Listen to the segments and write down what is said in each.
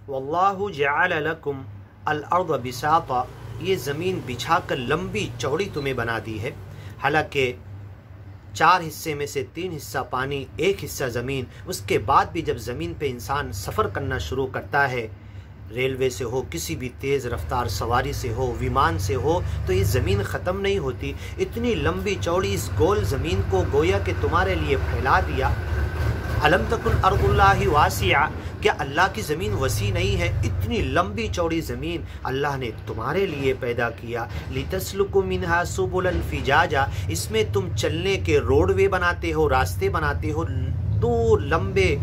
واللہ جعل لکم الارض بساطا، یہ زمین بچھا کر لمبی چوڑی تمہیں بنا دی ہے، حالانکہ 4 حصے میں سے 3 حصہ پانی، 1 حصہ زمین، اس کے بعد بھی جب زمین پہ انسان سفر کرنا شروع کرتا ہے، ریلوے سے ہو، کسی بھی تیز رفتار سواری سے ہو، ویمان سے ہو، تو یہ زمین ختم نہیں ہوتی۔ اتنی لمبی چوڑی اس گول زمین کو گویا کہ تمہارے لیے پھیلا دیا۔ الم تکن ارض اللہ واسعہ، کیا اللہ کی زمین وسیع نہیں ہے؟ اتنی لمبی چوڑی زمین اللہ نے تمہارے لیے پیدا کیا۔ لتسلکوا منہا سبلا فجاجا، اس میں تم چلنے کے روڈ وے بناتے ہو، راستے بناتے ہو، دور لمبے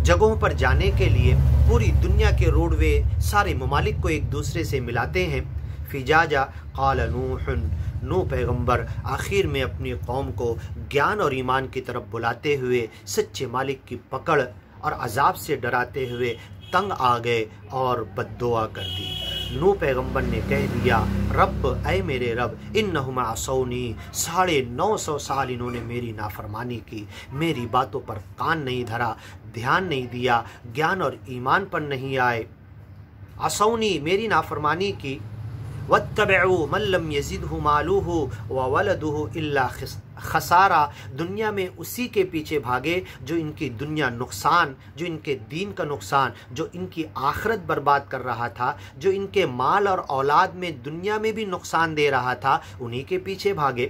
جگہوں پر جانے کے لیے۔ پوری دنیا کے روڈ وے سارے ممالک کو ایک دوسرے سے ملاتے ہیں۔ فجاجا قال نوح پیغمبر آخر میں اپنی قوم کو گیان اور ایمان کی طرف بلاتے ہوئے سچے مالک کی پکڑ اور عذاب سے ڈراتے ہوئے تنگ آ گئے اور بد دعا کر دی۔ نوح پیغمبر نے کہہ دیا، رب اے میرے رب، انہم عصونی، 950 سال انہوں نے میری نافرمانی کی، میری باتوں پر کان نہیں دھرا، دھیان نہیں دیا، گیان اور ایمان پر نہیں آئے، عصونی میری نافرمانی کی۔ واتبعوا من لم يزده ماله وولده الا خسارا، دنیا میں اسی کے پیچھے بھاگے جو ان کی دنیا نقصان، جو ان کے دین کا نقصان، جو ان کی آخرت برباد کر رہا تھا، جو ان کے مال اور اولاد میں دنیا میں بھی نقصان دے رہا تھا، انہی کے پیچھے بھاگے۔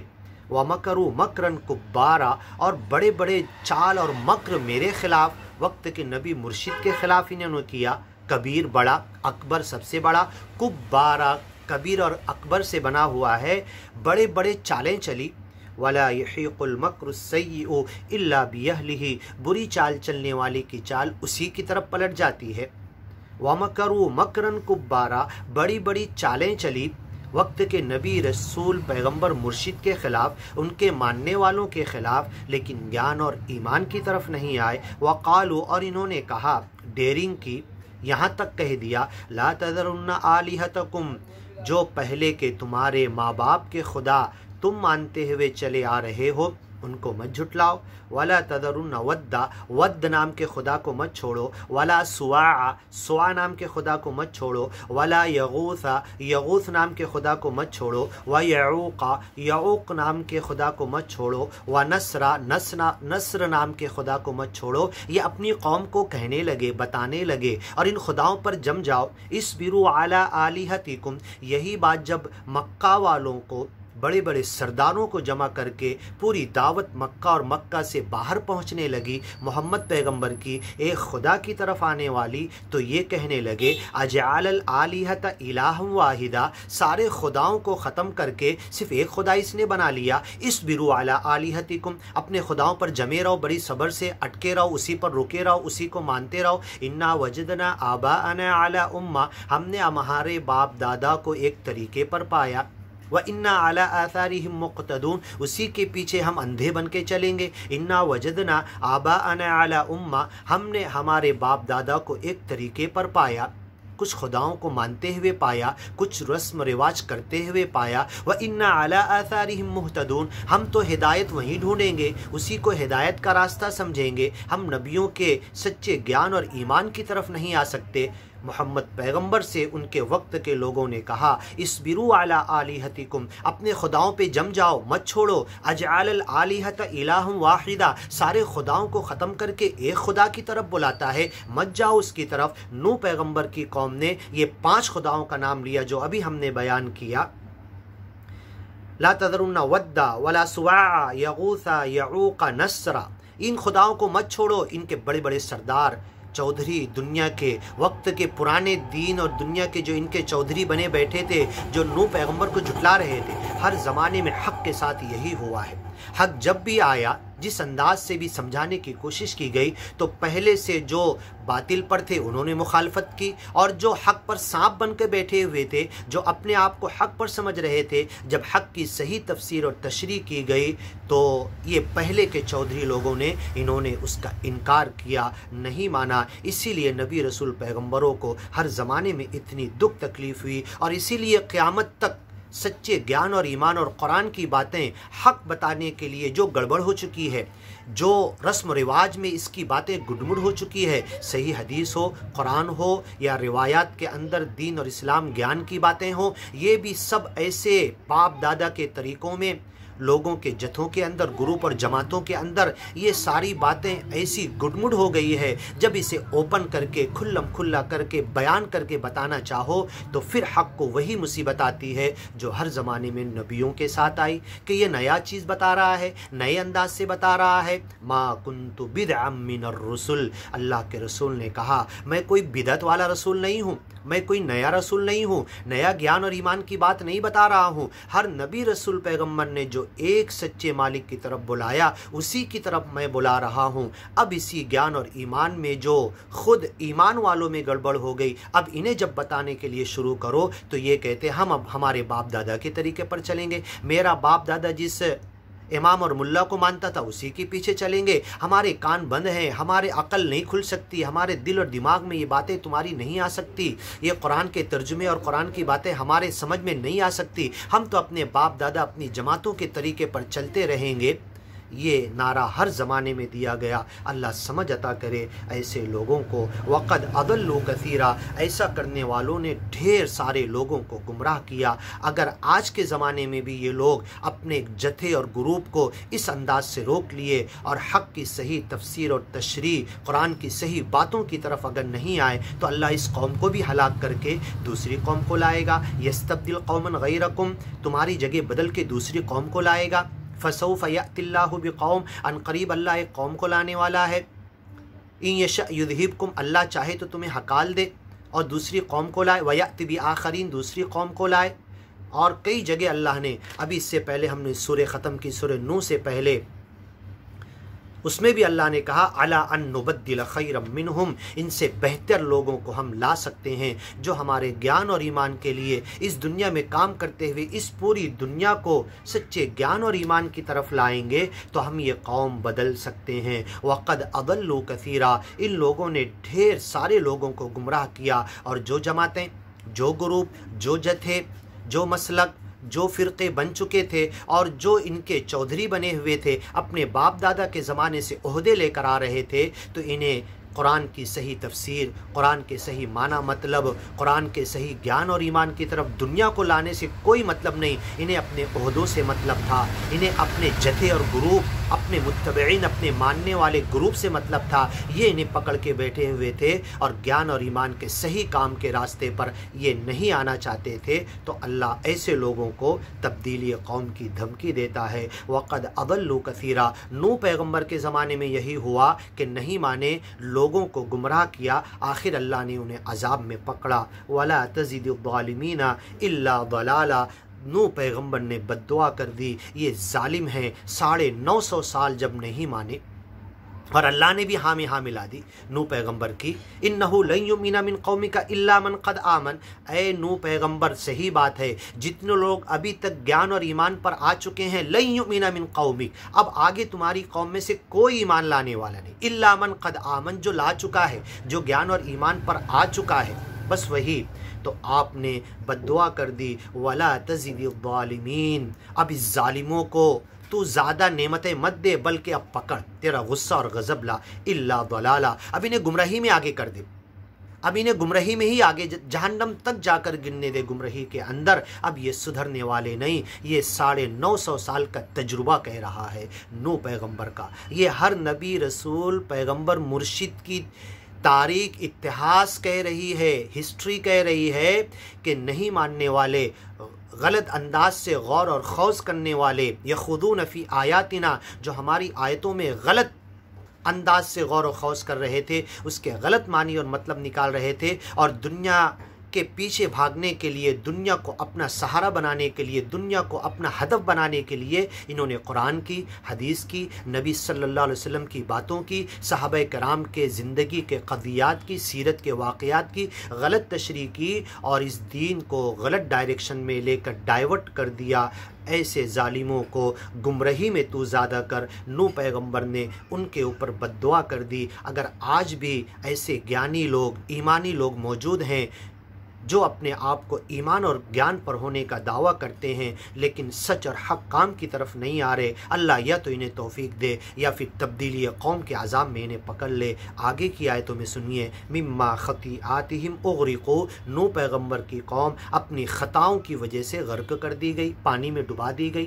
وَمَكَرُوا مَكْرًا كُبَّارًا، اور بڑے بڑے چال اور مکر میرے خلاف، وقت کے نبی مرشد کے خلاف انہوں نے کیا۔ کبیر بڑا، اکبر سب سے بڑا، کبارا کبیر اور اکبر سے بنا ہوا ہے، بڑے بڑے چالیں چلی۔ وَلَا يَحِيقُ الْمَكْرُ السَّيِّئُ إِلَّا بِأَهْلِهِ، بری چال چلنے والے کی چال اسی کی طرف پلٹ جاتی ہے۔ وَمَكَرُوا مَكْرًا كُبَّارًا، بڑی بڑی چالیں چلی وقت کے نبی رسول پیغمبر مرشد کے خلاف، ان کے ماننے والوں کے خلاف، لیکن گیان اور ایمان کی طرف نہیں آئے۔ وَقَالُوا، اور انہوں نے کہا، ڈیرنگ کی، یہاں تک کہہ دیا، لَا تَذَرُنَّ آلِهَتَكُمْ، جو پہلے کے تمہارے ماں باپ کے خدا تم مانتے ہوئے چلے آ رہے ہو ان کو مت جھٹلاؤ۔ وَلَا تَذَرُنَّ وَدًّا، ود نام کے خدا کو مت چھوڑو۔ وَلَا سُوَاعًا، سوا نام کے خدا کو مت چھوڑو۔ وَلَا يَغُوثَ، یغوث نام کے خدا کو مت چھوڑو۔ وَيَعُوقَ، یعوق نام کے خدا کو مت چھوڑو۔ وَنَسْرَ، نصر نام کے خدا کو مت چھوڑو۔ یہ اپنی قوم کو کہنے لگے، بتانے لگے، اور ان خداؤں پر جم جاؤ۔ اصبروا علی آلہتکم، یہی بات جب مکہ والوں کو، بڑے بڑے سرداروں کو جمع کر کے پوری دعوت مکہ اور مکہ سے باہر پہنچنے لگی محمد پیغمبر کی، ایک خدا کی طرف آنے والی، تو یہ کہنے لگے، اجعل الآلہۃ الہا واحدا، سارے خداؤں کو ختم کر کے صرف ایک خدا اس نے بنا لیا۔ اصبروا علی آلہتکم، اپنے خداؤں پر جمے رہو، بڑی صبر سے اٹکے رہو، اسی پر رکے رہو، اسی کو مانتے رہو۔ انا وجدنا آباءنا علی امہ، ہم نے ہمارے باپ دادا کو ایک طریقے پر پایا۔ وَإِنَّا عَلَىٰ آثَارِهِمْ مُقْتَدُونَ، اسی کے پیچھے ہم اندھے بن کے چلیں گے۔ اِنَّا وَجَدْنَا آبَاءَنَا عَلَىٰ أُمَّةٍ، ہم نے ہمارے باپ دادا کو ایک طریقے پر پایا، کچھ خداؤں کو مانتے ہوئے پایا، کچھ رسم رواج کرتے ہوئے پایا۔ وَإِنَّا عَلَىٰ آثَارِهِمْ مُهْتَدُونَ، ہم تو ہدایت وہیں ڈھونڈیں گے، اسی کو ہدایت کا راستہ سمجھیں گے، ہم نبیوں کے سچے گیان اور ایمان کی طرف نہیں آ سکتے۔ محمد پیغمبر سے ان کے وقت کے لوگوں نے کہا، اصبروا علی آلہتکم، اپنے خداؤں پہ جم جاؤ، مت چھوڑو۔ اجعل الآلہۃ الہا واحدا، سارے خداؤں کو ختم کر کے ایک خدا کی طرف بلاتا ہے، مت جاؤ اس کی طرف۔ نوح پیغمبر کی قوم نے یہ 5 خداؤں کا نام لیا جو ابھی ہم نے بیان کیا، لا تذرن ودا ولا سواعا یغوث یعوق نصرا، ان خداؤں کو مت چھوڑو۔ ان کے بڑے بڑے سردار چودھری، دنیا کے وقت کے پرانے دین اور دنیا کے جو ان کے چودھری بنے بیٹھے تھے، جو نوح پیغمبر کو جھٹلا رہے تھے، ہر زمانے میں حق کے ساتھ یہی ہوا ہے۔ حق جب بھی آیا، جس انداز سے بھی سمجھانے کی کوشش کی گئی، تو پہلے سے جو باطل پر تھے انہوں نے مخالفت کی، اور جو حق پر سانپ بن کے بیٹھے ہوئے تھے، جو اپنے آپ کو حق پر سمجھ رہے تھے، جب حق کی صحیح تفسیر اور تشریح کی گئی تو یہ پہلے کے چودھری لوگوں نے انہوں نے اس کا انکار کیا، نہیں مانا۔ اسی لیے نبی رسول پیغمبروں کو ہر زمانے میں اتنی دکھ تکلیف ہوئی، اور اسی لیے قیامت تک सच्चे ज्ञान और ईमान और कुरान की बातें हक बताने के लिए जो गड़बड़ हो चुकी है, जो रस्म रिवाज में इसकी बातें गुडमुड़ हो चुकी है, सही हदीस हो, कुरान हो या रिवायात के अंदर दीन और इस्लाम ज्ञान की बातें हो, ये भी सब ऐसे बाप दादा के तरीक़ों में, लोगों के जथों के अंदर, ग्रुप और जमातों के अंदर ये सारी बातें ऐसी गुडमुड़ हो गई है। जब इसे ओपन करके खुल्लम खुल्ला करके बयान करके बताना चाहो तो फिर हक़ को वही मुसीबत आती है जो हर ज़माने में नबियों के साथ आई कि ये नया चीज़ बता रहा है, नए अंदाज से बता रहा है। मा कुन्तु बिदअम मिनर रसूल, अल्लाह के रसूल ने कहा मैं कोई बिदअत वाला रसूल नहीं हूँ, मैं कोई नया रसूल नहीं हूँ, नया ज्ञान और ईमान की बात नहीं बता रहा हूँ। हर नबी रसूल पैगम्बर ने जो एक सच्चे मालिक की तरफ बुलाया उसी की तरफ मैं बुला रहा हूँ। अब इसी ज्ञान और ईमान में जो खुद ईमान वालों में गड़बड़ हो गई, अब इन्हें जब बताने के लिए शुरू करो तो ये कहते हम अब हमारे बाप दादा के तरीके पर चलेंगे, मेरा बाप दादा जिस इमाम और मुल्ला को मानता था उसी के पीछे चलेंगे, हमारे कान बंद हैं, हमारे अकल नहीं खुल सकती, हमारे दिल और दिमाग में ये बातें तुम्हारी नहीं आ सकती, ये कुरान के तर्जुमे और कुरान की बातें हमारे समझ में नहीं आ सकती, हम तो अपने बाप दादा अपनी जमातों के तरीके पर चलते रहेंगे। ये नारा हर ज़माने में दिया गया। अल्लाह समझ अता करे ऐसे लोगों को। वक़द अदल्लू कसीरा, ऐसा करने वालों ने ढेर सारे लोगों को गुमराह किया। अगर आज के ज़माने में भी ये लोग अपने जथे और ग्रुप को इस अंदाज से रोक लिए और हक़ की सही तफसीर और तशरीह कुरान की सही बातों की तरफ अगर नहीं आए तो अल्लाह इस कौम को भी हलाक करके दूसरी कौम को लाएगा। यस्तब्दिल कौमन गैरकुम, तुम्हारी जगह बदल के दूसरी कौम को लाएगा। फसौफ यअतिल्लाहु बिकौम, अनकरीब अल्लाह एक कौम को लाने वाला है। इन यशा युज़हिबकुम, अल्लाह चाहे तो तुम्हें हकाल दे और दूसरी कौम को लाए। वयअति बि आखरीन, दूसरी कौम को लाए। और कई जगह अल्लाह ने, अभी इससे पहले हमने सूरह ख़त्म की, सूरह नूह से पहले, उसमें भी अल्लाह ने कहा अला अन नुबद्दिल खैरम मिनहुम, इनसे बेहतर लोगों को हम ला सकते हैं जो हमारे ज्ञान और ईमान के लिए इस दुनिया में काम करते हुए इस पूरी दुनिया को सच्चे ज्ञान और ईमान की तरफ लाएंगे तो हम ये कौम बदल सकते हैं। वक़द अदल्लू कसीरा, इन लोगों ने ढेर सारे लोगों को गुमराह किया। और जो जमातें, जो ग्रुप, जो जथे, जो मसलक, जो फ़िरक़े बन चुके थे और जो इनके चौधरी बने हुए थे, अपने बाप दादा के ज़माने से ओहदे लेकर आ रहे थे, तो इन्हें कुरान की सही तफसीर, कुरान के सही माना मतलब, कुरान के सही ज्ञान और ईमान की तरफ दुनिया को लाने से कोई मतलब नहीं। इन्हें अपने ओहदों से मतलब था, इन्हें अपने जथे और ग्रुप, अपने मुत्तबईन, अपने मानने वाले ग्रुप से मतलब था। ये इन्हें पकड़ के बैठे हुए थे और ज्ञान और ईमान के सही काम के रास्ते पर ये नहीं आना चाहते थे। तो अल्लाह ऐसे लोगों को तब्दीली कौम की धमकी देता है। वक़द अदल्लू कसीरा, नूह पैगम्बर के ज़माने में यही हुआ कि नहीं माने, लोगों को गुमराह किया, आखिर अल्लाह ने उन्हें अजाब में पकड़ा। वला तज़िदुज़्ज़ालिमीना इल्ला दलाला, नूह पैगम्बर ने बद्दुआ कर दी, ये जालिम हैं, 950 साल जब नहीं माने। और अल्लाह ने भी हाँ में हाँ मिला दी नूह पैगम्बर की। इन्नहु लन युमिना मिन कौमिका इल्ला मन क़द आमन, ऐ नूह पैगम्बर सही बात है, जितने लोग अभी तक ज्ञान और ईमान पर आ चुके हैं, लन युमिना मिन कौमिक, अब आगे तुम्हारी कौम में से कोई ईमान लाने वाला नहीं, इल्ला मन क़द आमन, जो ला चुका है, जो ज्ञान और ईमान पर आ चुका है, बस वही। तो आपने बद्दुआ कर दी, वला तज़िदुज़्ज़ालिमीन, अब इस जालिमों को तू ज़्यादा नेमतें मत दे, बल्कि अब पकड़, तेरा गुस्सा और गज़ब ला, इल्ला दलाला, अब इन्हें गुमराही में आगे कर दे, अब इन्हें गुमराही में ही आगे जहन्नम तक जाकर गिरने दे, गुमराही के अंदर। अब ये सुधरने वाले नहीं। ये 950 साल का तजुर्बा कह रहा है नूह पैगम्बर का। ये हर नबी, रसूल, पैगम्बर, मुर्शिद की तारीख, इतिहास कह रही है, हिस्ट्री कह रही है कि नहीं मानने वाले, गलत अंदाज से गौर और खौज करने वाले, यखुदून फी आयातिना, जो हमारी आयतों में गलत अंदाज से गौर और खौज कर रहे थे, उसके गलत मानी और मतलब निकाल रहे थे, और दुनिया के पीछे भागने के लिए, दुनिया को अपना सहारा बनाने के लिए, दुनिया को अपना हदफ बनाने के लिए इन्होंने कुरान की, हदीस की, नबी सल्लल्लाहु अलैहि वसल्लम की बातों की, सहाबा कराम के ज़िंदगी के क़दियात की, सीरत के वाक़यात की गलत तशरीह की और इस दीन को गलत डायरेक्शन में लेकर डाइवर्ट कर दिया। ऐसे जालिमों को गुमराही में तू ज़्यादा कर, नूह पैगम्बर ने उनके ऊपर बद्दुआ कर दी। अगर आज भी ऐसे ज्ञानी लोग, ईमानी लोग मौजूद हैं جو اپنے آپ کو ایمان اور گیان پر ہونے کا دعویٰ کرتے ہیں لیکن سچ اور حق کام کی طرف نہیں آ رہے، اللہ یا تو انہیں توفیق دے یا پھر تبدیلی قوم کے عذاب میں انہیں پکڑ لے۔ آگے کی آیتوں میں سنیے، مما خطیئاتہم اغرقوا، نوح پیغمبر کی قوم اپنی خطاؤں کی وجہ سے غرق کر دی گئی، پانی میں ڈبا دی گئی۔